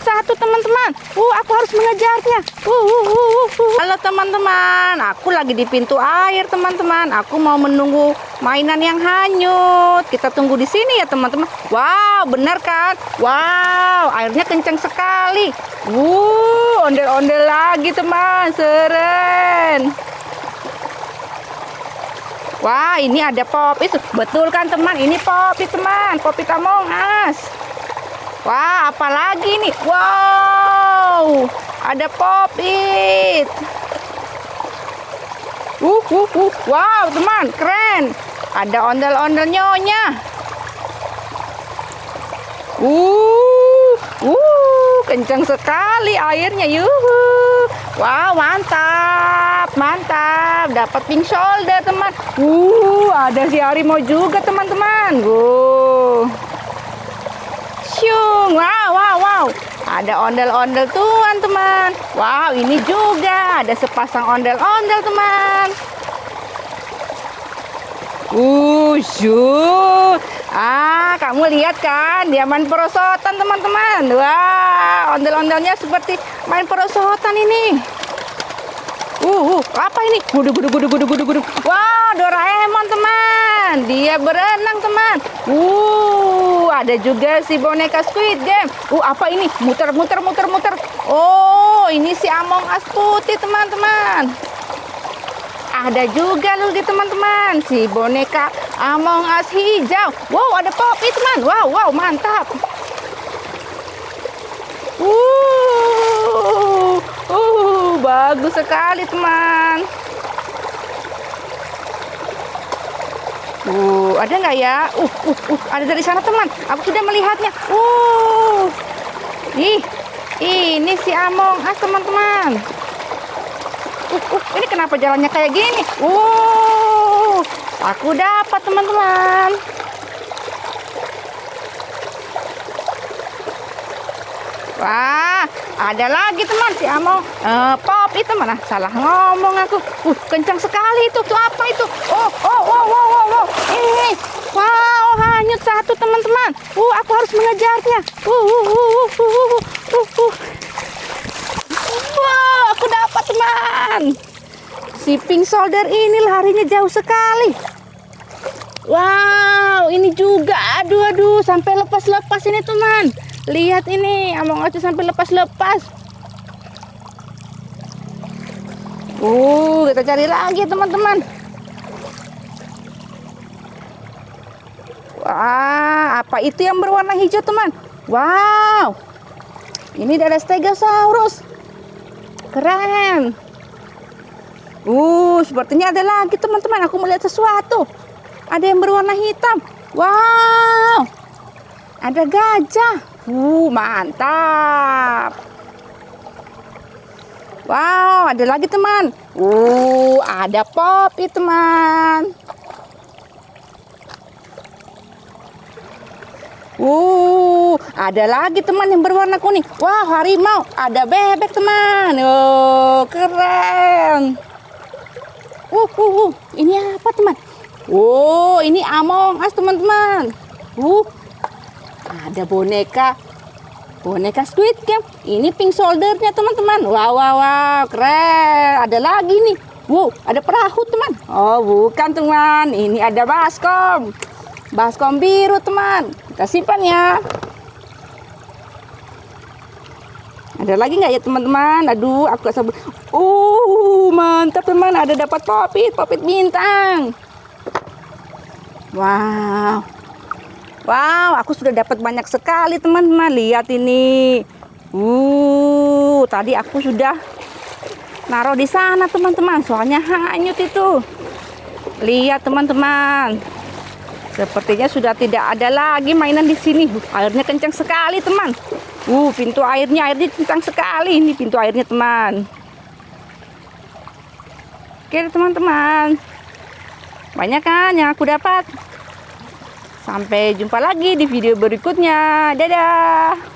satu teman-teman. Aku harus mengejarnya. Halo teman-teman, aku lagi di pintu air teman-teman. Aku mau menunggu mainan yang hanyut. Kita tunggu di sini ya teman-teman. Wow, benar kan? Wow, airnya kencang sekali. Ondel-ondel lagi teman, seren. Wah, ini ada pop itu. Betul kan teman? Ini pop itu teman. Pop itu Among Us. Wah, apalagi nih? Wow, ada pop it. Wow, teman, keren. Ada ondel-ondel nyonya. Kencang sekali airnya. Yuhu. Wow, mantap, mantap. Dapat pink shoulder, teman. Ada si harimau juga, teman-teman. Syung. Wow. Ada ondel-ondel tuan, teman. Wow, ini juga ada sepasang ondel-ondel, teman. Syung. Kamu lihat kan? Dia main perosotan, teman-teman. Wah, ondel-ondelnya seperti main perosotan ini. Apa ini? Gudu. Wah, Doraemon, teman. Dia berenang, teman. Ada juga si boneka Squid Game. Apa ini? Muter. Oh, ini si Among Us putih, teman-teman. Ada juga loh di teman-teman si boneka Among Us hijau. Wow, ada Poppy teman. Wow, mantap. Bagus sekali teman. Ada nggak ya? Ada dari sana teman. Aku sudah melihatnya. Ini si Among Us teman-teman. Ini kenapa jalannya kayak gini? Aku dapat teman-teman. Wah, ada lagi teman si Among pop itu mana? Salah ngomong aku. Kencang sekali itu. Tuh apa itu? Wow. Ini. Wow, hanyut satu teman-teman. Aku harus mengejarnya. Wow, aku dapat teman. Si pink shoulder ini larinya jauh sekali. Wow, ini juga. Aduh, sampai lepas-lepas ini teman. Lihat ini, Among Us sampai lepas-lepas. Kita cari lagi teman-teman. Wah, apa itu yang berwarna hijau teman? Wow, ini ada Stegosaurus. Keren. Sepertinya ada lagi teman-teman. Aku melihat sesuatu. Ada yang berwarna hitam. Wow, ada gajah. Mantap. Wow, ada lagi teman. Ada Poppy teman. Ada lagi teman yang berwarna kuning. Wah, harimau. Ada bebek teman. Keren. Ini apa teman? Ini Among Us teman-teman. Ada boneka Squid Game. Ini pink shouldernya teman-teman. Wow, keren. Ada lagi nih. Ada perahu teman. Bukan teman. Ini ada baskom biru teman. Kita simpan ya. Ada lagi nggak ya teman-teman? Aduh, aku gak sabar. Mantap teman. Ada dapat popit bintang. Wow, aku sudah dapat banyak sekali teman-teman. Lihat ini. Tadi aku sudah naruh di sana teman-teman. Soalnya hanyut itu. Lihat teman-teman. Sepertinya sudah tidak ada lagi mainan di sini. Airnya kencang sekali teman. Pintu airnya kencang sekali. Ini pintu airnya teman. Oke teman-teman. Banyak kan yang aku dapat. Sampai jumpa lagi di video berikutnya. Dadah.